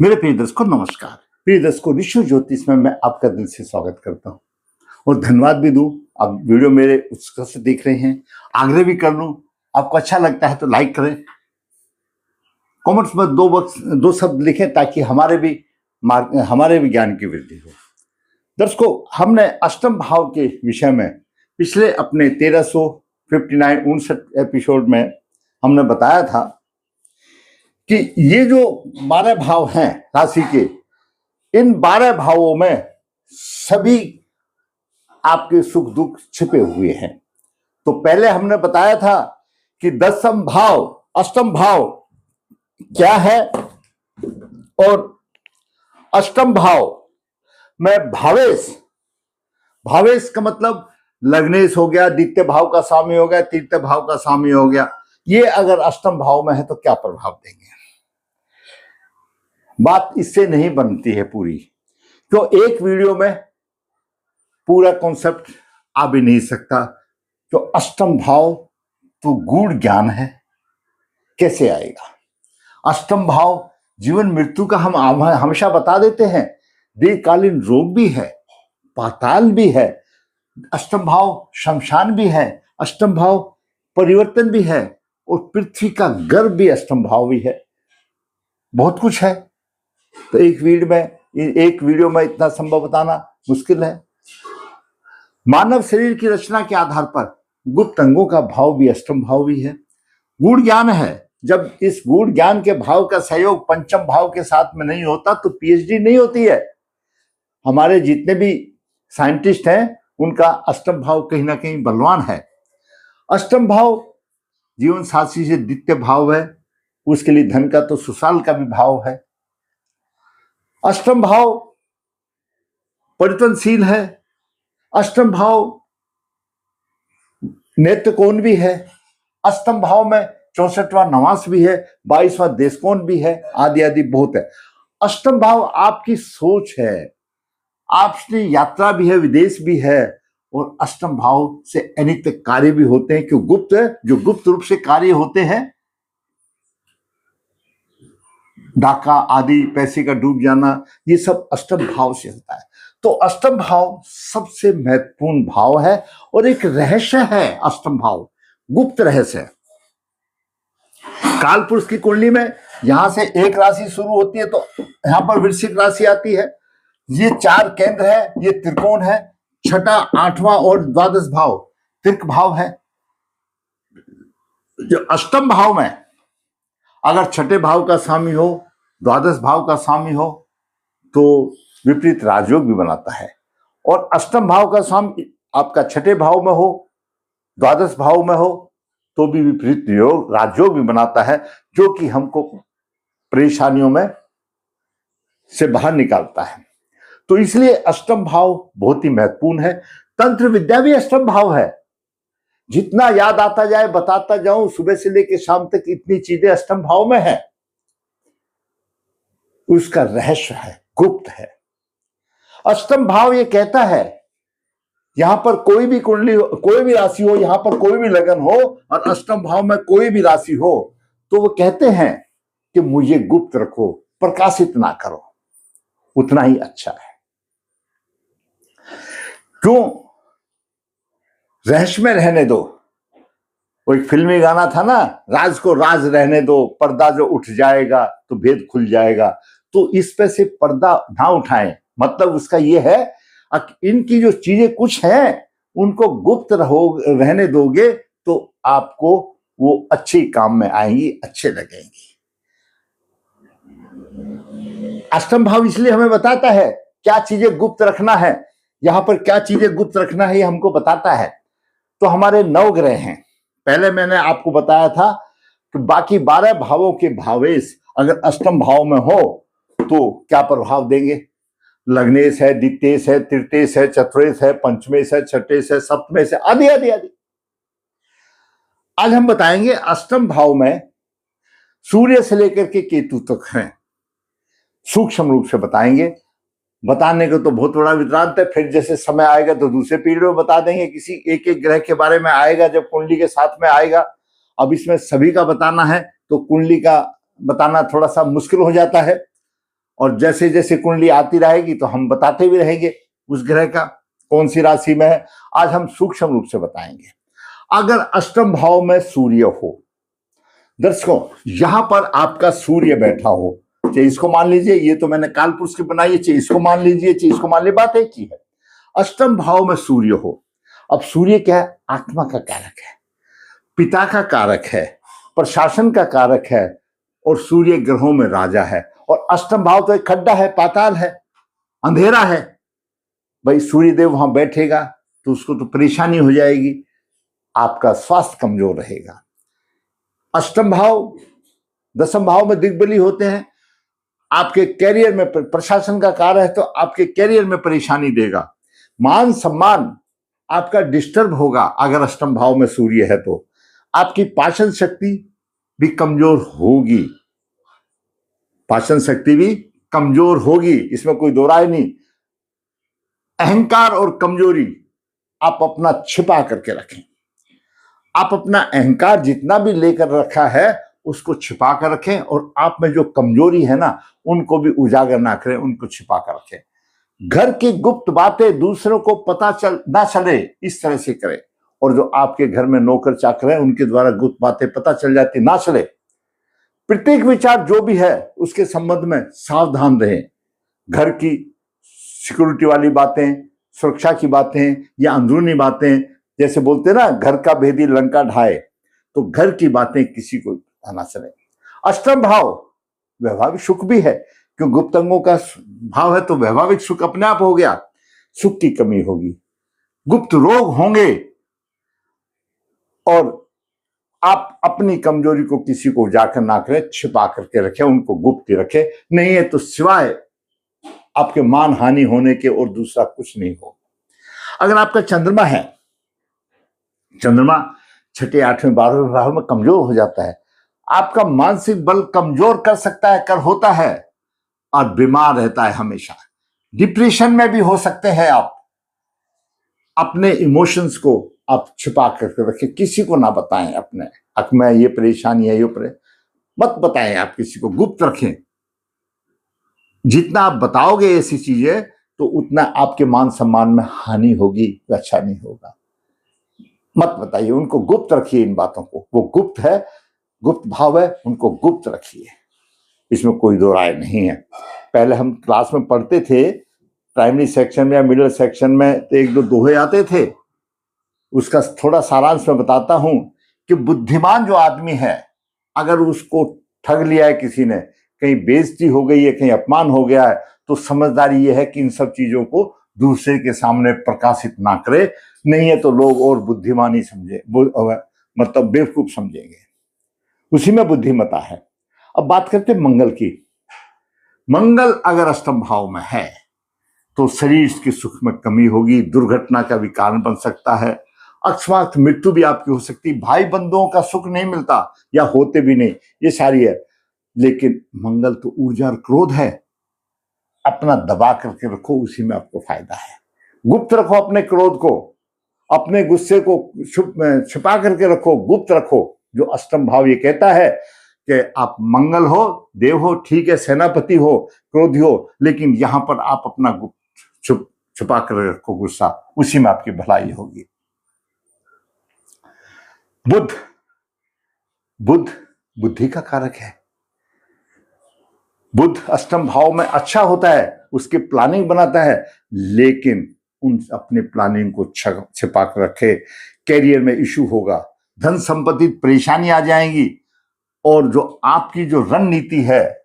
मेरे प्रिय दर्शकों नमस्कार। प्रिय दर्शकों, ऋषि ज्योतिष में मैं आपका दिल से स्वागत करता हूं और धन्यवाद भी दूं। आप वीडियो मेरे उत्साह से देख रहे हैं। आग्रह भी कर लूं, आपको अच्छा लगता है तो लाइक करें, कमेंट्स में दो शब्द लिखें ताकि हमारे भी ज्ञान की वृद्धि हो। दर्शकों, हमने अष्टम भाव के विषय में पिछले अपने 1359 एपिसोड में हमने बताया था कि ये जो 12 भाव हैं राशि के, इन 12 भावों में सभी आपके सुख दुख छिपे हुए हैं। तो पहले हमने बताया था कि दसम भाव, अष्टम भाव क्या है, और अष्टम भाव में भावेश का मतलब लग्नेश हो गया, द्वितीय भाव का स्वामी हो गया, तृतीय भाव का स्वामी हो गया। ये अगर अष्टम भाव में है तो क्या प्रभाव देंगे? बात इससे नहीं बनती है पूरी, तो एक वीडियो में पूरा कॉन्सेप्ट आ भी नहीं सकता। तो अष्टम भाव तो गूढ़ ज्ञान है, कैसे आएगा? अष्टम भाव जीवन मृत्यु का हम हमेशा बता देते हैं। दीर्घकालीन रोग भी है, पाताल भी है, अष्टम भाव शमशान भी है, अष्टम भाव परिवर्तन भी है, और पृथ्वी का गर्भ भी अष्टम भाव भी है। बहुत कुछ है। तो एक वीडियो में इतना संभव बताना मुश्किल है। मानव शरीर की रचना के आधार पर गुप्त अंगों का भाव भी अष्टम भाव भी है। गूढ़ ज्ञान है। जब इस गूढ़ ज्ञान के भाव का सहयोग पंचम भाव के साथ में नहीं होता तो पीएचडी नहीं होती है। हमारे जितने भी साइंटिस्ट हैं उनका अष्टम भाव कहीं ना कहीं बलवान है। अष्टम भाव जीवन साथी से द्वितीय भाव है, उसके लिए धन का तो सुशाल का भी भाव है। अष्टम भाव परिवर्तनशील है। अष्टम भाव नेत्र कोण भी है। अष्टम भाव में 64वां नवांश भी है, 22वां देश कोण भी है, आदि आदि बहुत है। अष्टम भाव आपकी सोच है, आपकी यात्रा भी है, विदेश भी है, और अष्टम भाव से अनित कार्य भी होते हैं। क्यों? गुप्त रूप से कार्य होते हैं, डाका आदि, पैसे का डूब जाना, ये सब अष्टम भाव से होता है। तो अष्टम भाव सबसे महत्वपूर्ण भाव है और एक रहस्य है। अष्टम भाव गुप्त रहस्य है। काल पुरुष की कुंडली में यहां से एक राशि शुरू होती है तो यहां पर वृश्चिक राशि आती है। ये 4 केंद्र है, ये त्रिकोण है, छठा, 8वां और 12 भाव त्रिक भाव है। जो अष्टम भाव में अगर छठे भाव का स्वामी हो, 12 भाव का स्वामी हो तो विपरीत राजयोग भी बनाता है। और अष्टम भाव का स्वामी आपका छठे भाव में हो, 12 भाव में हो तो भी विपरीत राजयोग भी बनाता है, जो कि हमको परेशानियों में से बाहर निकालता है। तो इसलिए अष्टम भाव बहुत ही महत्वपूर्ण है। तंत्र विद्या भी अष्टम भाव है। जितना याद आता जाए बताता जाऊं, सुबह से लेकर शाम तक इतनी चीजें अष्टम भाव में है। उसका रहस्य है, गुप्त है। अष्टम भाव ये कहता है यहां पर कोई भी कुंडली, कोई भी राशि हो, यहां पर कोई भी लगन हो और अष्टम भाव में कोई भी राशि हो, तो वो कहते हैं कि मुझे गुप्त रखो, प्रकाशित ना करो, उतना ही अच्छा है। क्यों? रहस्य में रहने दो। वो एक फिल्मी गाना था ना, राज को राज रहने दो, पर्दा जो उठ जाएगा तो भेद खुल जाएगा। तो इस पे से पर्दा ना उठाएं, मतलब उसका ये है इनकी जो चीजें कुछ हैं उनको गुप्त रहने दोगे तो आपको वो अच्छी काम में आएंगी, अच्छे लगेंगी। अष्टम भाव इसलिए हमें बताता है क्या चीजें गुप्त रखना है, यहां पर क्या चीजें गुप्त रखना है, ये हमको बताता है। तो हमारे 9 ग्रह हैं। पहले मैंने आपको बताया था कि बाकी 12 भावों के भावेश अगर अष्टम भाव में हो तो क्या प्रभाव देंगे। लग्नेश है, द्वितीयेश है, तृतीयेश है, चतुर्थ है, पंचमेश है, छठेश है, सप्तमेश है, आदि आदि आदि। आज हम बताएंगे अष्टम भाव में सूर्य से लेकर के केतु तक हैं, सूक्ष्म रूप से बताएंगे। बताने को तो बहुत बड़ा विद्रांत है, फिर जैसे समय आएगा तो दूसरे पीरियड में बता देंगे। किसी एक एक ग्रह के बारे में आएगा जब कुंडली के साथ में आएगा। अब इसमें सभी का बताना है तो कुंडली का बताना थोड़ा सा मुश्किल हो जाता है। और जैसे जैसे कुंडली आती रहेगी तो हम बताते भी रहेंगे उस ग्रह का कौन सी राशि में है। आज हम सूक्ष्म रूप से बताएंगे। अगर अष्टम भाव में सूर्य हो, दर्शकों यहां पर आपका सूर्य बैठा हो, चाहे इसको मान लीजिए, ये तो मैंने काल पुरुष की बनाई है, चाहे इसको मान लीजिए, चाहे इसको मान लीजिए, बात एक ही है। अष्टम भाव में सूर्य हो, अब सूर्य क्या है? आत्मा का कारक है, पिता का कारक है, प्रशासन का कारक है, और सूर्य ग्रहों में राजा है। और अष्टम भाव तो एक खड्डा है, पाताल है, अंधेरा है। भाई सूर्य देव वहां बैठेगा तो उसको तो परेशानी हो जाएगी, आपका स्वास्थ्य कमजोर रहेगा। अष्टम भाव दसम भाव में दिग्बली होते हैं, आपके कैरियर में, प्रशासन का कार्य है तो आपके कैरियर में परेशानी देगा, मान सम्मान आपका डिस्टर्ब होगा। अगर अष्टम भाव में सूर्य है तो आपकी पाचन शक्ति भी कमजोर होगी, पाचन शक्ति भी कमजोर होगी, इसमें कोई दो राय नहीं। अहंकार और कमजोरी आप अपना छिपा करके रखें। आप अपना अहंकार जितना भी लेकर रखा है उसको छिपा कर रखें, और आप में जो कमजोरी है ना उनको भी उजागर ना करें, उनको छिपा कर रखें। घर की गुप्त बातें दूसरों को पता ना चले, इस तरह से करें। और जो आपके घर में नौकर चाकर हैं उनके द्वारा गुप्त बातें पता चल जाती ना चले। प्रत्येक विचार जो भी है उसके संबंध में सावधान रहें। घर की सिक्योरिटी वाली बातें, सुरक्षा की बातें या अंदरूनी बातें, जैसे बोलते हैं ना घर का भेदी लंका ढाए, तो घर की बातें किसी को ना चले। अष्टम भाव वैवाहिक सुख भी है, क्यों गुप्त अंगों का भाव है तो वैवाहिक सुख अपने आप हो गया, सुख की कमी होगी, गुप्त रोग होंगे, और आप अपनी कमजोरी को किसी को उजागर ना करें, छिपा करके रखें, उनको गुप्त रखें। नहीं है तो सिवाय आपके मान हानि होने के और दूसरा कुछ नहीं हो। अगर आपका चंद्रमा है, चंद्रमा छठे, आठवें, 12वें भाव में कमजोर हो जाता है, आपका मानसिक बल कमजोर कर सकता है, कर होता है, और बीमार रहता है हमेशा। डिप्रेशन में भी हो सकते हैं आप। अपने इमोशंस को आप छिपा करके रखें, किसी को ना बताएं अपने अक में ये परेशानी है, ये मत बताएं, आप किसी को गुप्त रखें। जितना आप बताओगे ऐसी चीजें तो उतना आपके मान सम्मान में हानि होगी, अच्छा नहीं होगा। मत बताइए, उनको गुप्त रखिए इन बातों को। वो गुप्त है, गुप्त भाव है, उनको गुप्त रखिए, इसमें कोई दो राय नहीं है। पहले हम क्लास में पढ़ते थे, प्राइमरी सेक्शन में या मिडिल सेक्शन में, तो एक दो दोहे आते थे, उसका थोड़ा सारांश मैं बताता हूं कि बुद्धिमान जो आदमी है, अगर उसको ठग लिया है किसी ने, कहीं बेइज्जती हो गई है, कहीं अपमान हो गया है, तो समझदारी यह है कि इन सब चीजों को दूसरे के सामने प्रकाशित ना करे, नहीं है तो लोग और बुद्धिमानी समझे, मतलब बेवकूफ समझेंगे। उसी में बुद्धिमता है। अब बात करते हैं मंगल की। मंगल अगर अष्टम भाव में है तो शरीर के सुख में कमी होगी, दुर्घटना का भी कारण बन सकता है, अकस्मात मृत्यु भी आपकी हो सकती, भाई बंधुओं का सुख नहीं मिलता या होते भी नहीं, ये सारी है। लेकिन मंगल तो ऊर्जा और क्रोध है, अपना दबा करके रखो, उसी में आपको फायदा है। गुप्त रखो अपने क्रोध को, अपने गुस्से को छिपा करके रखो, गुप्त रखो। जो अष्टम भाव ये कहता है कि आप मंगल हो, देव हो, ठीक है, सेनापति हो, क्रोधी हो, लेकिन यहां पर आप अपना गुप्त छुपा कर रखो गुस्सा, उसी में आपकी भलाई होगी। बुध बुद्धि का कारक है। बुध अष्टम भाव में अच्छा होता है, उसकी प्लानिंग बनाता है, लेकिन उन अपनी प्लानिंग को छिपा कर रखे। कैरियर में इशू होगा, धन संपत्ति परेशानी आ जाएगी, और जो आपकी जो रणनीति है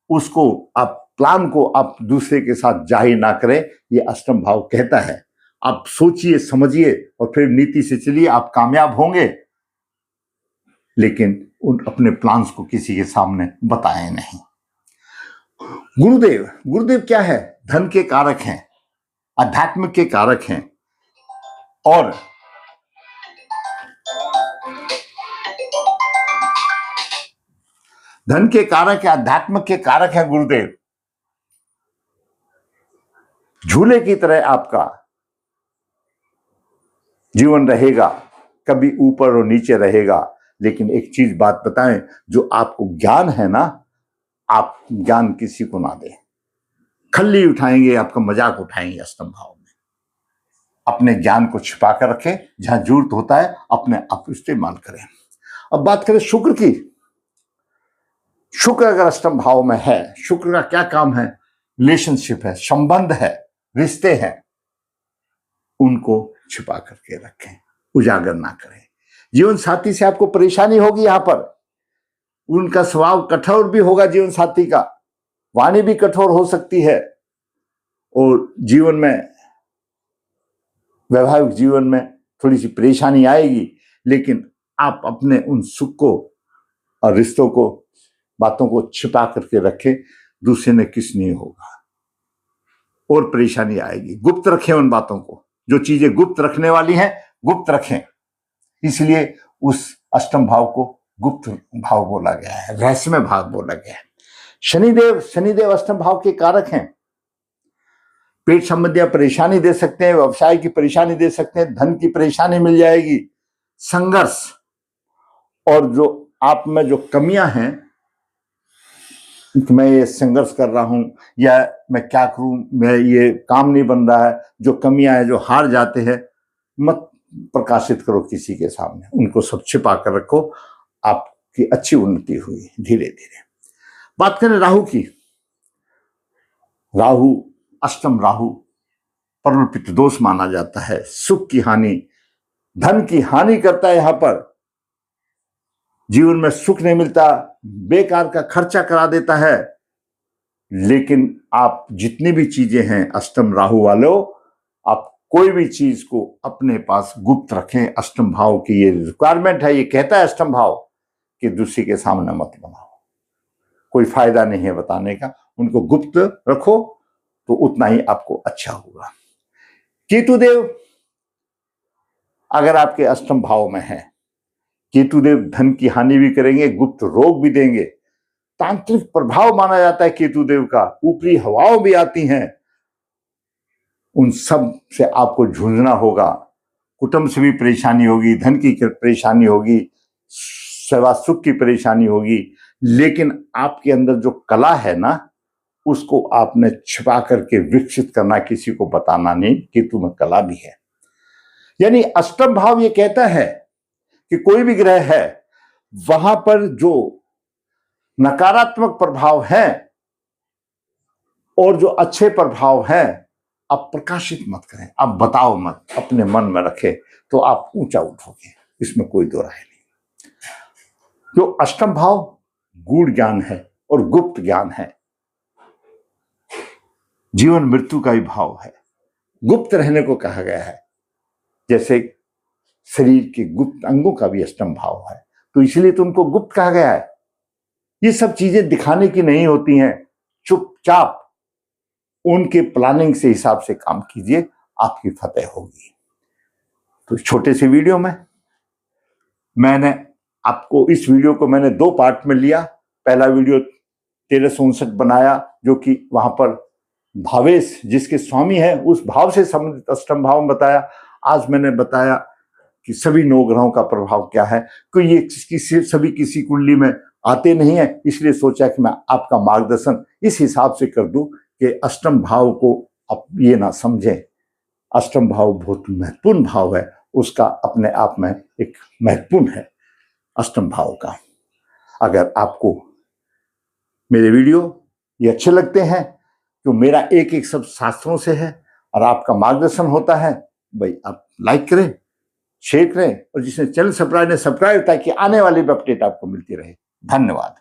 उसको आप प्लान को आप दूसरे के साथ जाहिर ना करें, ये अष्टम भाव कहता है। आप सोचिए, समझिए और फिर नीति से चलिए, आप कामयाब होंगे, लेकिन उन अपने प्लान्स को किसी के सामने बताएं नहीं। गुरुदेव क्या है? धन के कारक हैं, अध्यात्म के कारक हैं, और धन के कारक है, अध्यात्म के कारक है गुरुदेव। झूले की तरह आपका जीवन रहेगा, कभी ऊपर और नीचे रहेगा। लेकिन एक चीज बात बताएं, जो आपको ज्ञान है ना, आप ज्ञान किसी को ना दें। खल्ली उठाएंगे, आपका मजाक उठाएंगे अष्टम भाव में। अपने ज्ञान को छिपा कर रखें, जहां जरूरत होता है अपने आप इस्तेमाल करें। अब बात करें शुक्र की। शुक्र अगर अष्टम भाव में है, शुक्र का क्या काम है? रिलेशनशिप है, संबंध है, रिश्ते हैं, उनको छिपा करके रखें, उजागर ना करें। जीवन साथी से आपको परेशानी होगी, यहां पर उनका स्वभाव कठोर भी होगा, जीवन साथी का वाणी भी कठोर हो सकती है, और जीवन में, वैवाहिक जीवन में थोड़ी सी परेशानी आएगी, लेकिन आप अपने उन सुख को और रिश्तों को, बातों को छिपा करके रखें, दूसरे ने किस नहीं होगा और परेशानी आएगी। गुप्त रखें उन बातों को, जो चीजें गुप्त रखने वाली हैं गुप्त रखें। इसलिए उस अष्टम भाव को गुप्त भाव बोला गया है, रहस्यमय भाव बोला गया है। शनिदेव अष्टम भाव के कारक हैं। पेट संबंधी परेशानी दे सकते हैं, व्यवसाय की परेशानी दे सकते हैं, धन की परेशानी मिल जाएगी, संघर्ष, और जो आप में जो कमियां हैं कि मैं ये संघर्ष कर रहा हूं, या मैं क्या करूं, मैं ये काम नहीं बन रहा है, जो कमियां हैं, जो हार जाते हैं, मत प्रकाशित करो किसी के सामने, उनको सब छिपा कर रखो। आपकी अच्छी उन्नति हुई धीरे धीरे। बात करें राहु की। राहु, अष्टम राहु परलोपित दोष माना जाता है, सुख की हानि, धन की हानि करता है। यहां पर जीवन में सुख नहीं मिलता, बेकार का खर्चा करा देता है। लेकिन आप जितनी भी चीजें हैं अष्टम राहु वालों, आप कोई भी चीज को अपने पास गुप्त रखें। अष्टम भाव की ये रिक्वायरमेंट है, ये कहता है अष्टम भाव कि दूसरे के सामने मत बनाओ, कोई फायदा नहीं है बताने का, उनको गुप्त रखो तो उतना ही आपको अच्छा होगा। केतुदेव अगर आपके अष्टम भाव में है, केतुदेव धन की हानि भी करेंगे, गुप्त रोग भी देंगे। तांत्रिक प्रभाव माना जाता है केतुदेव का, ऊपरी हवाओं भी आती हैं, उन सब से आपको जूझना होगा। कुटुंब से भी परेशानी होगी, धन की परेशानी होगी, सेवा सुख की परेशानी होगी, लेकिन आपके अंदर जो कला है ना, उसको आपने छिपा करके विकसित करना, किसी को बताना नहीं। केतु में कला भी है। यानी अष्टम भाव ये कहता है कि कोई भी ग्रह है, वहां पर जो नकारात्मक प्रभाव है और जो अच्छे प्रभाव हैं, आप प्रकाशित मत करें, आप बताओ मत, अपने मन में रखें, तो आप ऊंचा उठोगे, इसमें कोई दो राय नहीं। जो अष्टम भाव गूढ़ ज्ञान है और गुप्त ज्ञान है, जीवन मृत्यु का भी भाव है, गुप्त रहने को कहा गया है। जैसे शरीर के गुप्त अंगों का भी अष्टम भाव है, तो इसलिए तो उनको गुप्त कहा गया है। ये सब चीजें दिखाने की नहीं होती हैं, चुपचाप उनके प्लानिंग से, हिसाब से काम कीजिए, आपकी फतेह होगी। तो छोटे से वीडियो में मैंने आपको, इस वीडियो को मैंने 2 पार्ट में लिया। पहला वीडियो 1359 बनाया, जो कि वहां पर भावेश जिसके स्वामी है उस भाव से संबंधित अष्टम भाव में बताया। आज मैंने बताया कि सभी 9 ग्रहों का प्रभाव क्या है, क्योंकि ये सभी किसी कुंडली में आते नहीं है, इसलिए सोचा कि मैं आपका मार्गदर्शन इस हिसाब से कर दूं कि अष्टम भाव को आप ये ना समझें। अष्टम भाव बहुत महत्वपूर्ण भाव है, उसका अपने आप में एक महत्वपूर्ण है अष्टम भाव का। अगर आपको मेरे वीडियो ये अच्छे लगते हैं, तो मेरा एक एक शब्द शास्त्रों से है और आपका मार्गदर्शन होता है, भाई आप लाइक करें, शेयर करें, और जिसने चैनल सब्सक्राइब, ताकि आने वाली अपडेट आपको मिलती रहे। धन्यवाद।